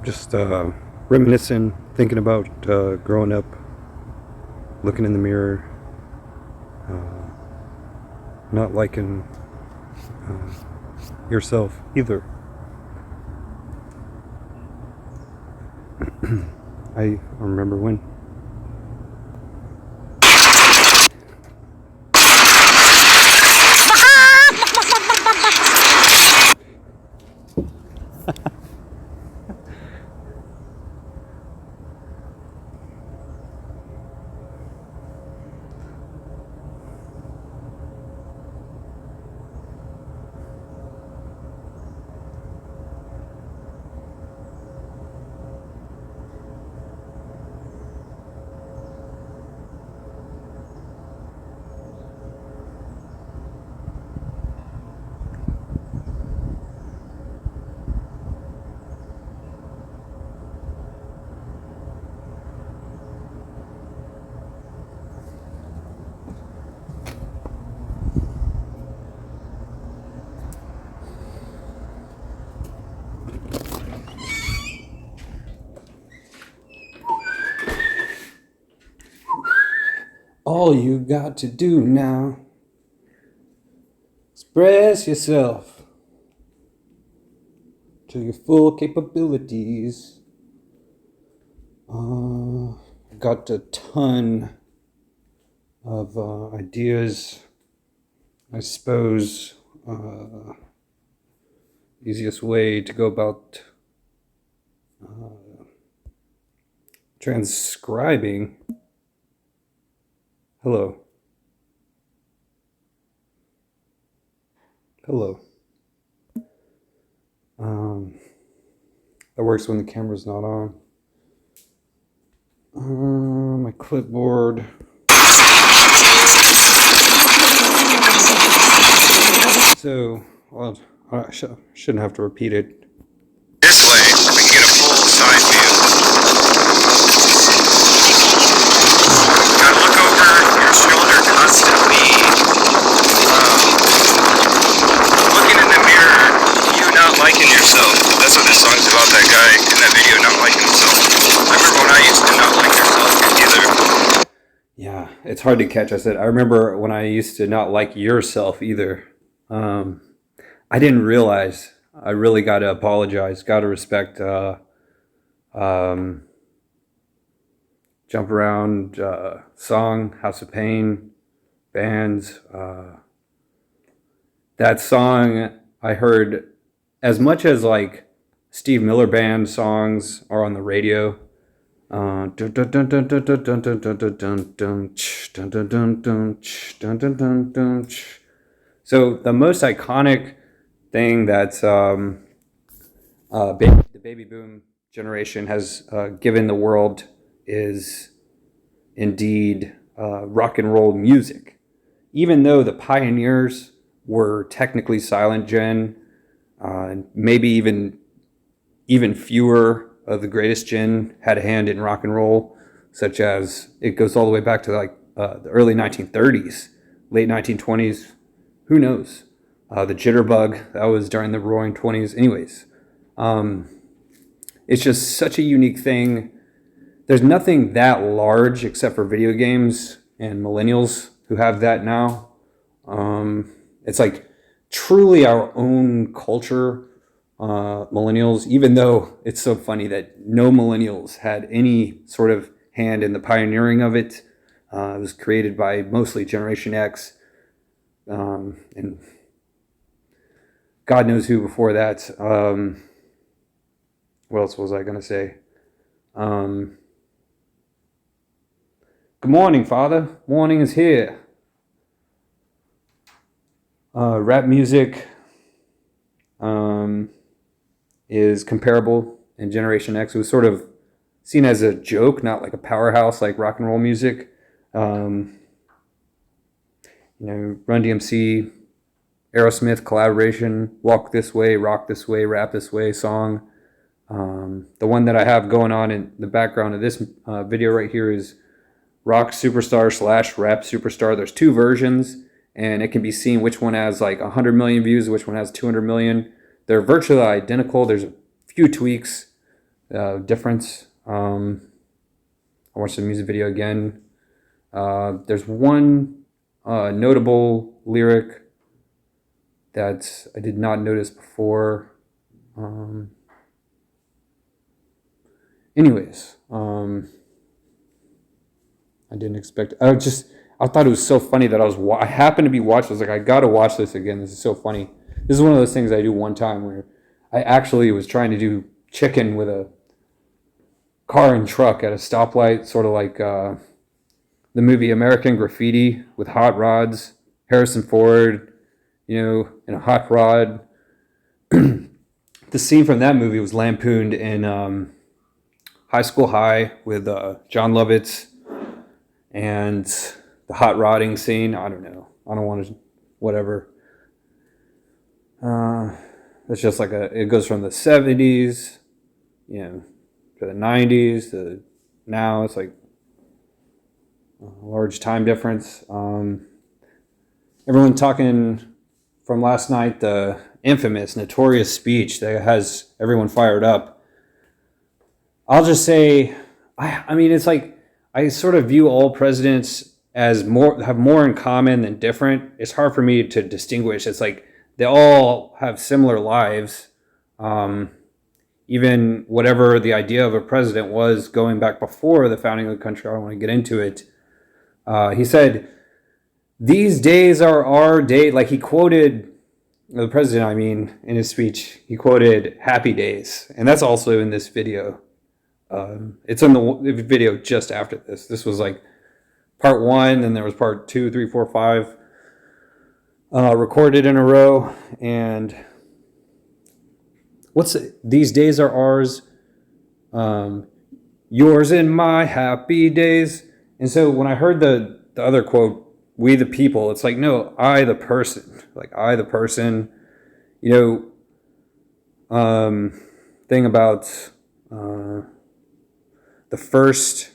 Just reminiscing, thinking about growing up, looking in the mirror, not liking yourself either. I remember when. All you got to do now, express yourself to your full capabilities. Got a ton of ideas. I suppose easiest way to go about transcribing. Hello. That works when the camera's not on. My clipboard. So, well, I shouldn't have to repeat it. This way, we can get a full side view. Gotta look over your shoulder constantly. Looking in the mirror, you not liking yourself. That's what this song's about, that guy in that video not liking himself. I remember when I used to not like yourself either. Yeah, it's hard to catch. I remember when I used to not like yourself either. I didn't realize. I really got to apologize. Got to respect. Jump Around, song, House of Pain, bands. That song I heard as much as like Steve Miller Band songs are on the radio. So the most iconic thing that's the baby boom generation has given the world is indeed rock and roll music. Even though the pioneers were technically silent gen, maybe even fewer of the greatest gen had a hand in rock and roll, such as it goes all the way back to like the early 1930s, late 1920s. Who knows? The jitterbug, that was during the roaring 20s. Anyways, it's just such a unique thing. There's nothing that large except for video games and millennials who have that now. It's like truly our own culture, millennials, even though it's so funny that no millennials had any sort of hand in the pioneering of it. It was created by mostly Generation X, and God knows who before that. What else was I going to say? Good morning, Father. Morning is here. Rap music is comparable in Generation X. It was sort of seen as a joke, not like a powerhouse like rock and roll music. Run DMC, Aerosmith collaboration, Walk This Way, Rock This Way, Rap This Way song. The one that I have going on in the background of this video right here is Rock Superstar / Rap Superstar. There's two versions, and it can be seen which one has like 100 million views, which one has 200 million. They're virtually identical. There's a few tweaks difference. I watched the music video again. There's one notable lyric that I did not notice before. Anyways, I didn't expect. I thought it was so funny that I happened to be watching. I was like, I gotta watch this again. This is so funny. This is one of those things I do one time where I actually was trying to do chicken with a car and truck at a stoplight, sort of like the movie American Graffiti with hot rods, Harrison Ford, in a hot rod. The scene from that movie was lampooned in High School High with John Lovitz, and the hot rodding scene. I don't know. I don't want to, whatever. It's just like it goes from the 70s, to the 90s, to now. It's like a large time difference. Everyone talking from last night, the infamous, notorious speech that has everyone fired up. I'll just say, I mean, it's like, I sort of view all presidents as have more in common than different. It's hard for me to distinguish. It's like they all have similar lives. Even whatever the idea of a president was going back before the founding of the country, I don't want to get into it. He said, "These days are our day." Like he quoted the president, I mean, in his speech, he quoted "Happy Days," and that's also in this video. It's in the video just after this. This was like part 1, and there was part 2, 3, 4, 5 recorded in a row. And these days are ours, yours and my happy days. And so when I heard the other quote, "We the people," it's like, no, I the person, like I the person, thing about the first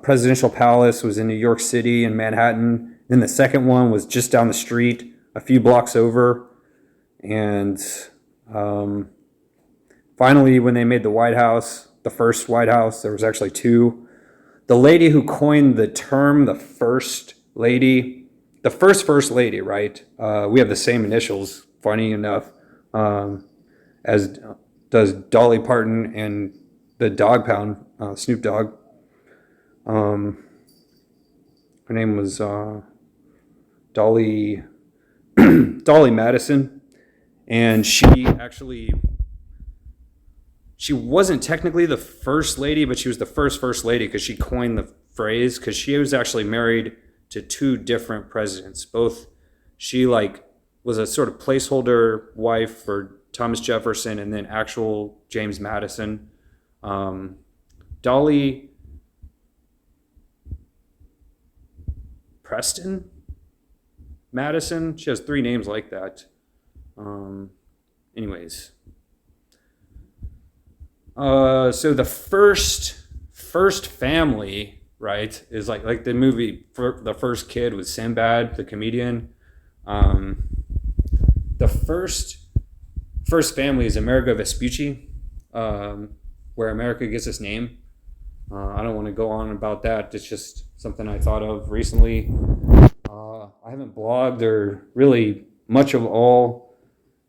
presidential palace was in New York City in Manhattan. Then the second one was just down the street, a few blocks over. And finally, when they made the White House, the first White House, there was actually 2. The lady who coined the term, the first lady, right? We have the same initials, funny enough, as does Dolly Parton and the Dog Pound, Snoop Dogg. Her name was Dolly Madison, and she wasn't technically the first lady, but she was the first lady because she coined the phrase, because she was actually married to 2 different presidents. She was a sort of placeholder wife for Thomas Jefferson and then actual James Madison. Dolly Preston Madison. She has 3 names like that. Anyways. So the first family, right, is like the movie for The First Kid with Sinbad, the comedian. The first family is Amerigo Vespucci, where America gets its name. I don't want to go on about that. It's just something I thought of recently. I haven't blogged or really much of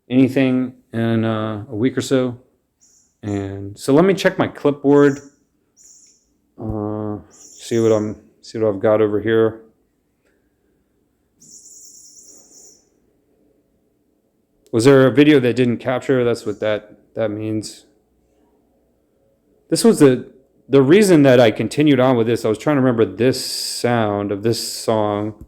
anything in a week or so. And so let me check my clipboard. See what I've got over here. Was there a video that didn't capture? That's what that means. This was the reason that I continued on with this. I was trying to remember this sound of this song.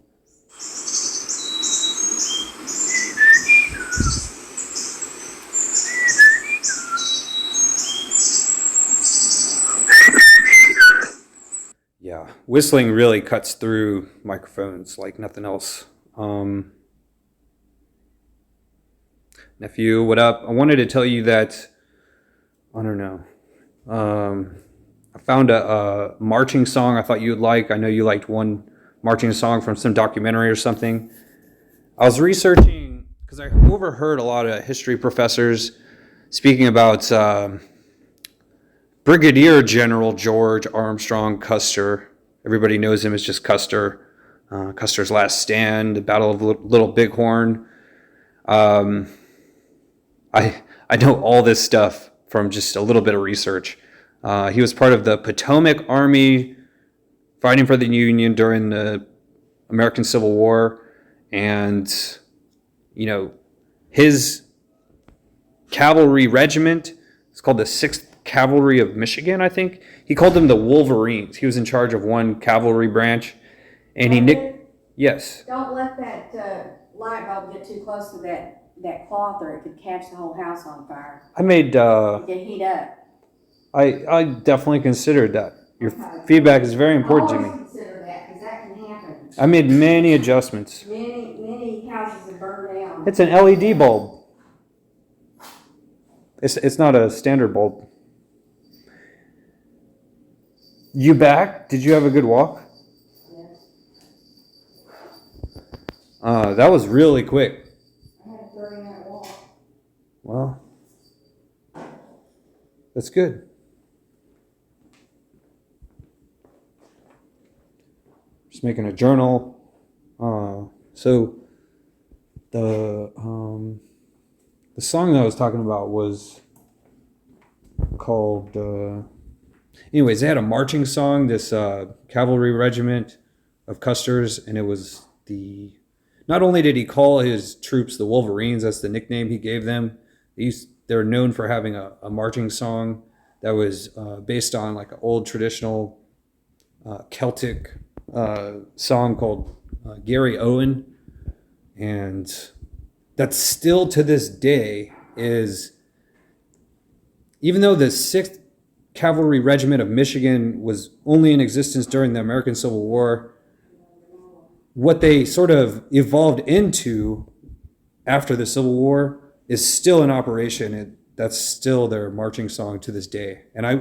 Yeah, whistling really cuts through microphones like nothing else. Nephew, what up? I wanted to tell you that, I don't know, I found a marching song I thought you would like. I know you liked one marching song from some documentary or something. I was researching, because I overheard a lot of history professors speaking about Brigadier General George Armstrong Custer. Everybody knows him as just Custer. Custer's Last Stand, the Battle of Little Bighorn. I know all this stuff from just a little bit of research. He was part of the Potomac Army fighting for the Union during the American Civil War. And, his cavalry regiment, it's called the 6th Cavalry of Michigan, I think. He called them the Wolverines. He was in charge of one cavalry branch. And Yes. Don't let that light bulb get too close to that cloth, or it could catch the whole house on fire. I made... It can heat up. I definitely considered that. Your feedback is very important to me. Always consider that, because that can happen. I made many adjustments. Many houses have burned down. It's an LED bulb. It's not a standard bulb. You back? Did you have a good walk? Yes. That was really quick. I had a 30-minute walk. Well, that's good. Just making a journal. So the song that I was talking about was called. Anyways, they had a marching song. This cavalry regiment of Custer's, and it was the. Not only did he call his troops the Wolverines, that's the nickname he gave them. They're known for having a marching song that was based on like an old traditional Celtic song called Gary Owen, and that still to this day is, even though the 6th Cavalry Regiment of Michigan was only in existence during the American Civil War, what they sort of evolved into after the Civil War is still in operation. That's still their marching song to this day. And I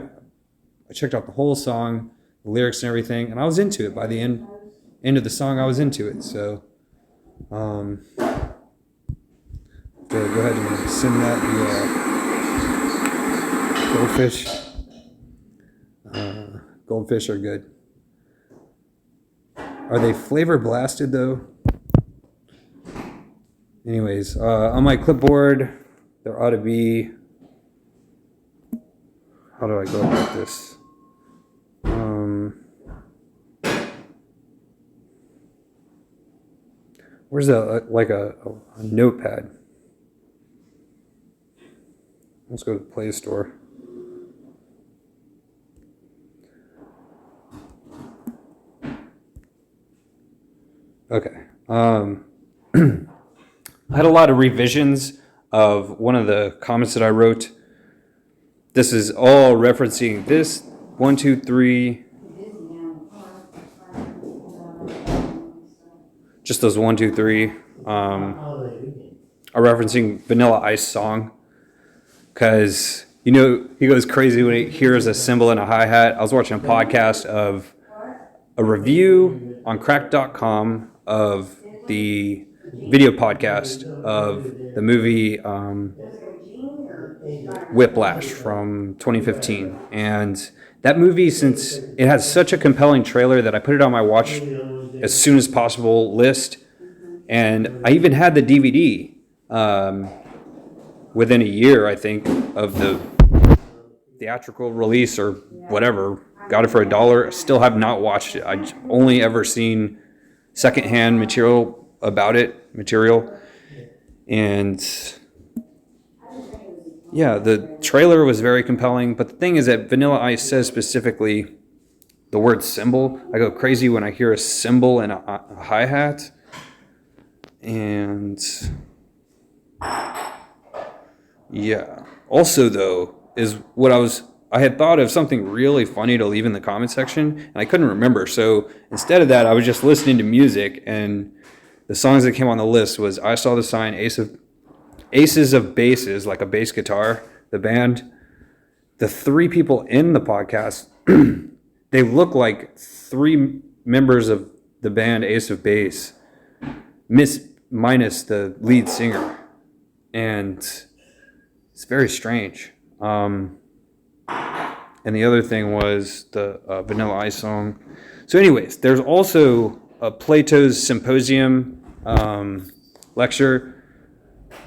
checked out the whole song, the lyrics and everything, and I was into it. By the end of the song, I was into it. So go ahead and send that the goldfish. Goldfish are good. Are they flavor blasted though? Anyways, on my clipboard, there ought to be. How do I go about this? Where's a notepad? Let's go to the Play Store. Okay. I had a lot of revisions of one of the comments that I wrote. This is all referencing this 1, 2, 3. Just those 1, 2, 3 are referencing Vanilla Ice song, because he goes crazy when he hears a cymbal and a hi-hat. I was watching a podcast of a review on cracked.com of the video podcast of the movie Whiplash from 2015. And that movie, since it has such a compelling trailer, that I put it on my watch as soon as possible list. And I even had the DVD within a year, I think, of the theatrical release or whatever. Got it for $1. Still have not watched it. I've only ever seen secondhand material about it. And yeah, the trailer was very compelling. But the thing is that Vanilla Ice says specifically the word cymbal. I go crazy when I hear a cymbal and a hi-hat. And yeah. Also, though, is what I had thought of something really funny to leave in the comment section, and I couldn't remember. So instead of that, I was just listening to music, and the songs that came on the list was I Saw the Sign, Aces of Bases, like a bass guitar, the band. The 3 people in the podcast, they look like 3 members of the band Ace of Base, minus the lead singer. And it's very strange. and the other thing was the Vanilla Ice song. So anyways, there's also a Plato's Symposium lecture.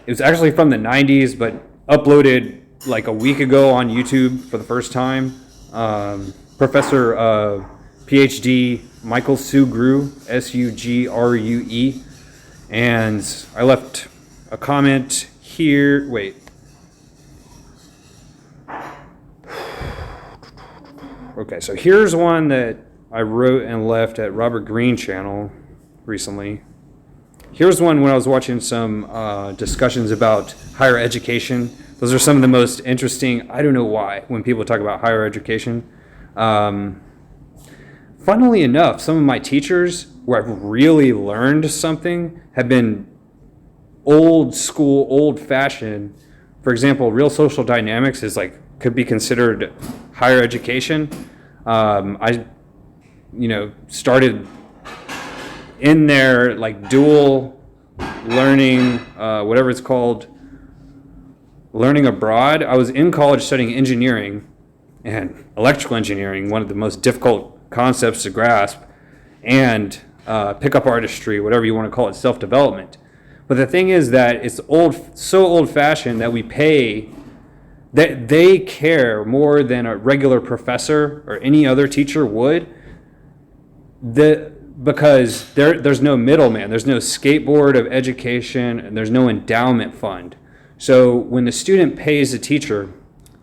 It was actually from the 90s, but uploaded like a week ago on YouTube for the first time. Professor PhD Michael Sugrue, Sugrue, and I left a comment here. Wait. Okay, so here's one that I wrote and left at Robert Greene channel recently. Here's one when I was watching some discussions about higher education. Those are some of the most interesting, I don't know why, when people talk about higher education. Funnily enough, some of my teachers where I've really learned something have been old school, old fashioned. For example, real social dynamics is like, could be considered higher education. I started in there like dual learning, whatever it's called, learning abroad. I was in college studying engineering and electrical engineering, one of the most difficult concepts to grasp, and pickup artistry, whatever you want to call it, self-development. But the thing is that it's so old-fashioned that we pay, that they care more than a regular professor or any other teacher would, because there's no middleman, there's no skateboard of education, and there's no endowment fund. So when the student pays a teacher,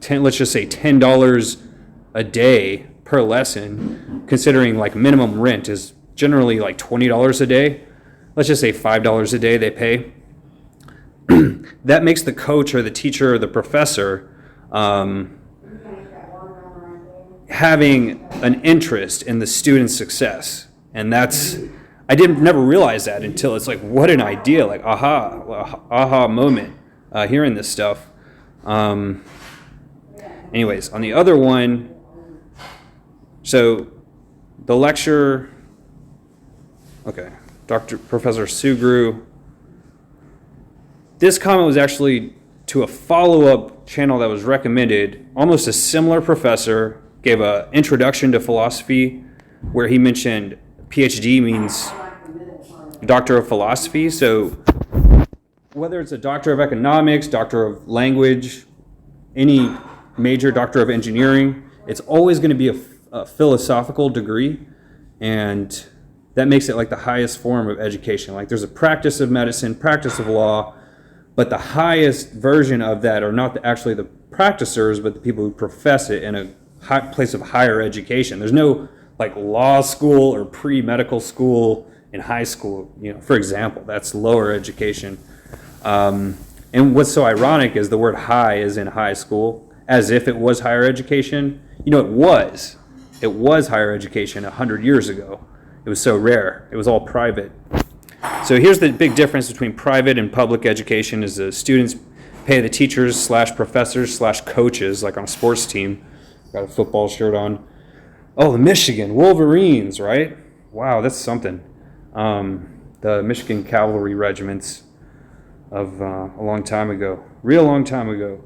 let's just say $10 a day per lesson, considering like minimum rent is generally like $20 a day, let's just say $5 a day they pay, that makes the coach or the teacher or the professor having an interest in the student's success. And I never realize that until it's like, what an idea, like aha moment hearing this stuff. Anyways, on the other one, so the lecture, okay, Professor Sugrue, this comment was actually to a follow-up channel that was recommended. Almost a similar professor gave an introduction to philosophy where he mentioned PhD means Doctor of Philosophy. So whether it's a Doctor of Economics, Doctor of Language, any major Doctor of Engineering, it's always going to be a philosophical degree, and that makes it like the highest form of education. Like there's a practice of medicine, practice of law, but the highest version of that are not actually the practicers, but the people who profess it in a place of higher education. There's no like law school or pre-medical school in high school, for example. That's lower education. And what's so ironic is the word high is in high school, as if it was higher education. It was higher education 100 years ago. It was so rare. It was all private. So here's the big difference between private and public education is the students pay the teachers / professors / coaches, like on a sports team. Got a football shirt on. Oh, the Michigan Wolverines, right? Wow, that's something. The Michigan Cavalry regiments of a long time ago. Real long time ago.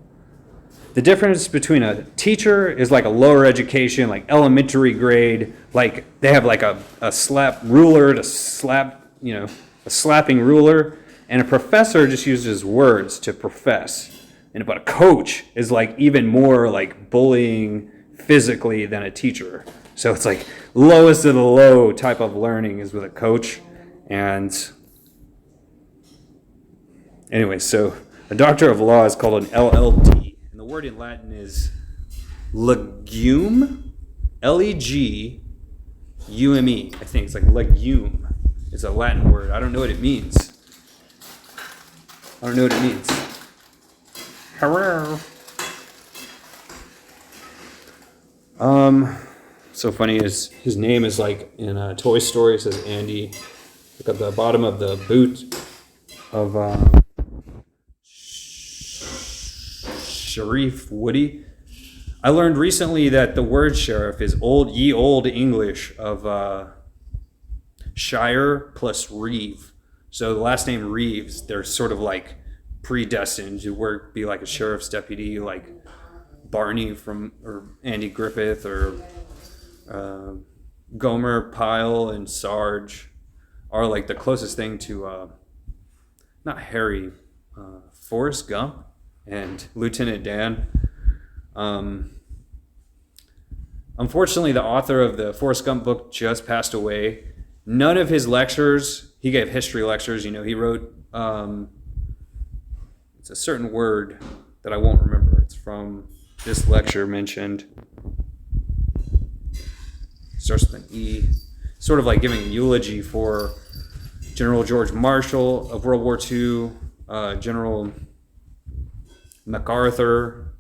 The difference between a teacher is like a lower education, like elementary grade, like they have like a slap ruler to slap, a slapping ruler, and a professor just uses words to profess. But a coach is like even more like bullying physically than a teacher. So it's like lowest of the low type of learning is with a coach. And anyway, so a doctor of law is called an LLD. And the word in Latin is legume, Legume. I think it's like legume. It's a Latin word. I don't know what it means. Hello. So funny is his name is like in Toy Story. It says Andy. Look at the bottom of the boot of Sheriff Woody. I learned recently that the word sheriff is ye old English of Shire plus Reeve. So the last name Reeves, they're sort of like predestined to be like a sheriff's deputy, like Barney or Andy Griffith, or Gomer Pyle and Sarge are like the closest thing to not Harry, Forrest Gump and Lieutenant Dan. Unfortunately, the author of the Forrest Gump book just passed away. None of his lectures, he gave history lectures, he wrote, it's a certain word that I won't remember. It's from this lecture mentioned. Starts with an E. Sort of like giving a eulogy for General George Marshall of World War II, General MacArthur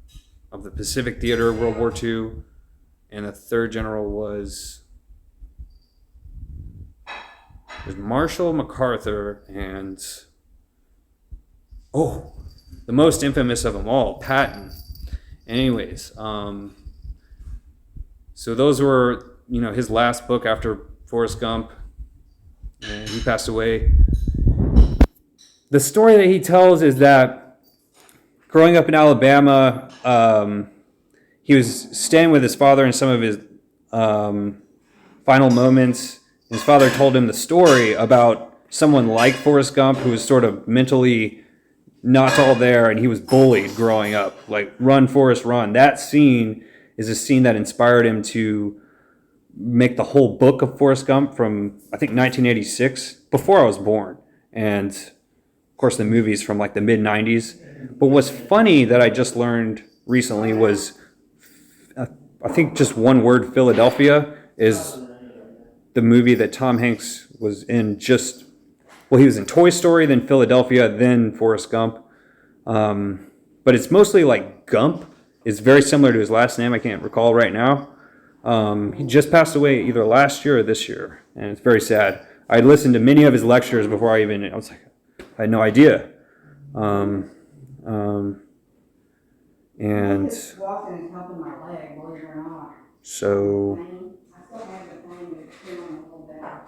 of the Pacific Theater of World War II, and the third general was Marshall, MacArthur, and the most infamous of them all, Patton. Anyways, so those were, his last book after Forrest Gump, and he passed away. The story that he tells is that growing up in Alabama, he was staying with his father in some of his final moments. His father told him the story about someone like Forrest Gump who was sort of mentally not all there, and he was bullied growing up. Like, run, Forrest, run. That scene is a scene that inspired him to make the whole book of Forrest Gump from, I think, 1986, before I was born. And, of course, the movie's from, like, the mid-90s. But what's funny that I just learned recently was, I think just one word, Philadelphia, is the movie that Tom Hanks was in he was in Toy Story, then Philadelphia, then Forrest Gump. But it's mostly like Gump is very similar to his last name. I can't recall right now. He just passed away either last year or this year, and it's very sad. I listened to many of his lectures before I was like, I had no idea. And It's walking and helping my leg, believe it or not.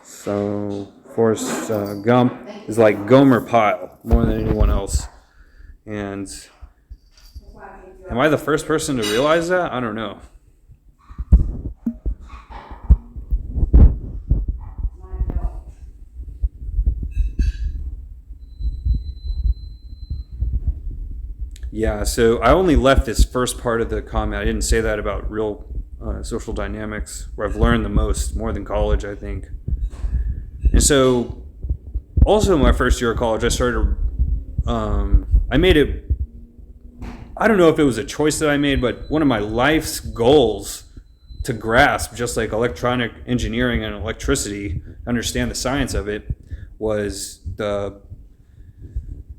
so Forrest Gump is like Gomer Pyle more than anyone else. And am I the first person to realize that? I don't know. Yeah, so I only left this first part of the comment. I didn't say that about real social dynamics, where I've learned the most, more than college, I think. And so, also in my first year of college, I started, I made it, I don't know if it was a choice that I made, but one of my life's goals to grasp, just like electronic engineering and electricity, understand the science of it, was the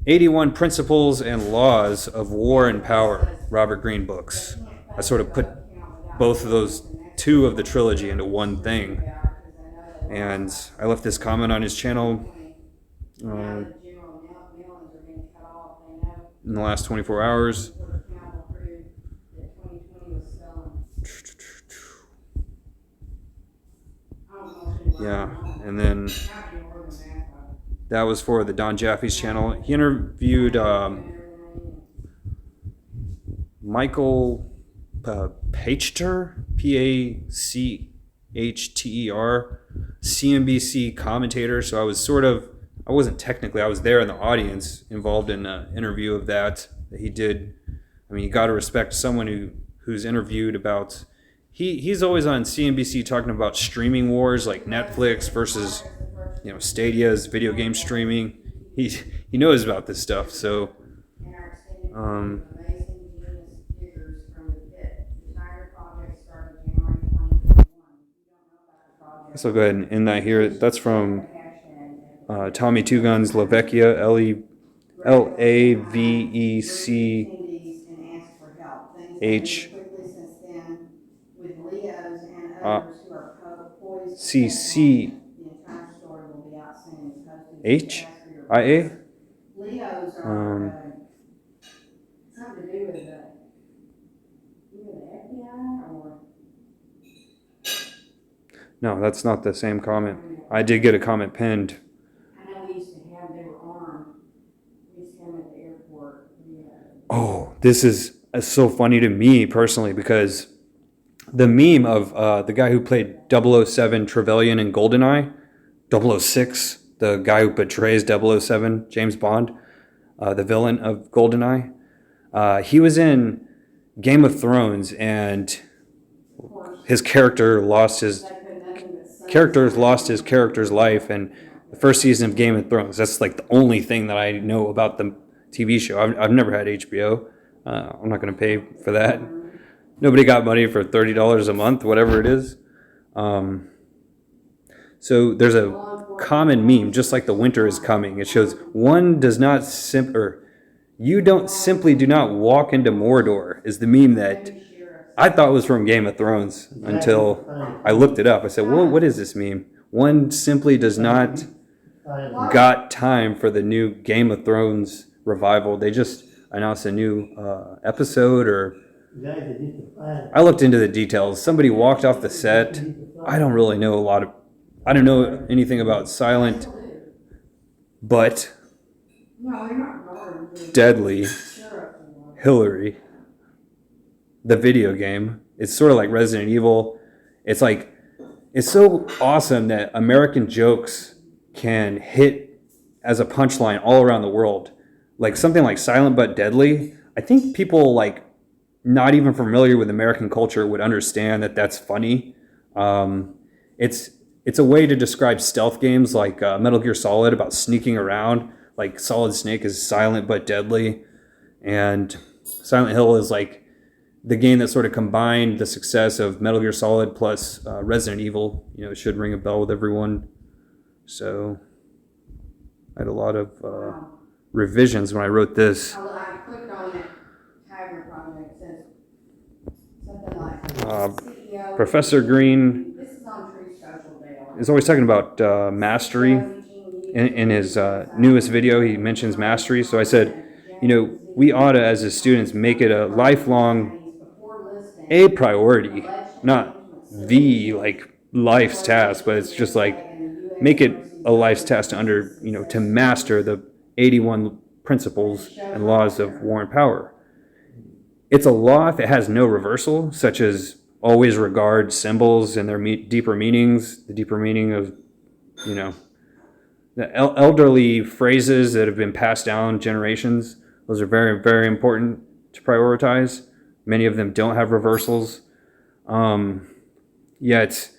81 Principles and Laws of War and Power, Robert Greene books. I sort of put both of those, two of the trilogy, into one thing. And I left this comment on his channel in the last 24 hours. Yeah, and then that was for the Don Jaffe's channel. He interviewed Michael Pachter, Pachter, CNBC commentator. So I wasn't technically, I was there in the audience, involved in an interview of that he did. I mean, you got to respect someone who's interviewed about. He's always on CNBC talking about streaming wars, like Netflix versus Stadia's video game streaming. He knows about this stuff. So so go ahead and end that here. That's from Tommy Two Guns Lavecchia, Lavecch. CCHIA. Something to do with the FBI or? No, that's not the same comment. I did get a comment pinned. I know we used to have, they were armed. We used to have them at the airport. Yeah. Oh, this is so funny to me personally because the meme of the guy who played 007 Trevelyan in GoldenEye, 006, the guy who portrays 007, James Bond, the villain of GoldenEye, he was in Game of Thrones, and his character lost his character's life, and the first season of Game of Thrones. That's like the only thing that I know about the TV show. I've never had HBO. I'm not going to pay for that. Nobody got money for $30 a month, whatever it is. So there's a common meme, just like the winter is coming. It shows you don't simply do not walk into Mordor is the meme that I thought was from Game of Thrones until I looked it up. I said, well, what is this meme? One simply does not got time for the new Game of Thrones revival. They just announced a new episode, or I looked into the details. Somebody walked off the set. I don't really know I don't know anything about Silent but Deadly Hillary, the video game. It's sort of like Resident Evil. It's so awesome that American jokes can hit as a punchline all around the world. Like something like Silent but Deadly. I think people like not even familiar with American culture would understand that that's funny. It's a way to describe stealth games like Metal Gear Solid, about sneaking around. Like Solid Snake is silent but deadly, and Silent Hill is like the game that sort of combined the success of Metal Gear Solid plus Resident Evil. You know, it should ring a bell with everyone. So I had a lot of revisions when I wrote this. I clicked on it, Tiger Project, it says something like CEO. Professor Green This is on True Social Dale. is always talking about mastery. In his newest video, he mentions mastery. So I said, you know, we ought to, as his students, make it a lifelong priority, not the like life's task, but it's just like make it a life's task to master the 81 principles and laws of war and power. It's a law if it has no reversal, such as always regard symbols and their deeper meanings, the deeper meaning of, the elderly phrases that have been passed down generations. Those are very, very important to prioritize. Many of them don't have reversals. Yet,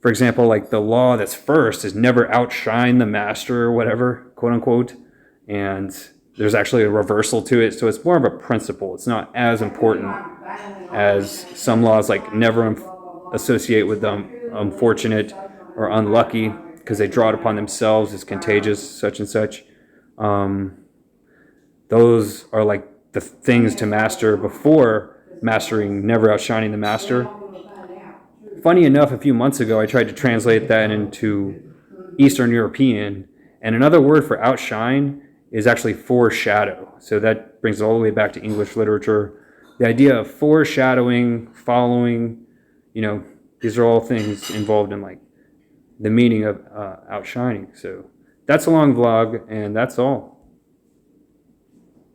for example, like the law that's first is never outshine the master or whatever, quote unquote. And there's actually a reversal to it. So it's more of a principle. It's not as important as some laws, like never associate with them unfortunate or unlucky, because they draw it upon themselves, it's contagious, such and such. Those are like the things to master before mastering never outshining the master. Funny enough, a few months ago, I tried to translate that into Eastern European, and another word for outshine is actually foreshadow. So that brings it all the way back to English literature. The idea of foreshadowing, following, these are all things involved in like the meaning of outshining. So that's a long vlog, and that's all.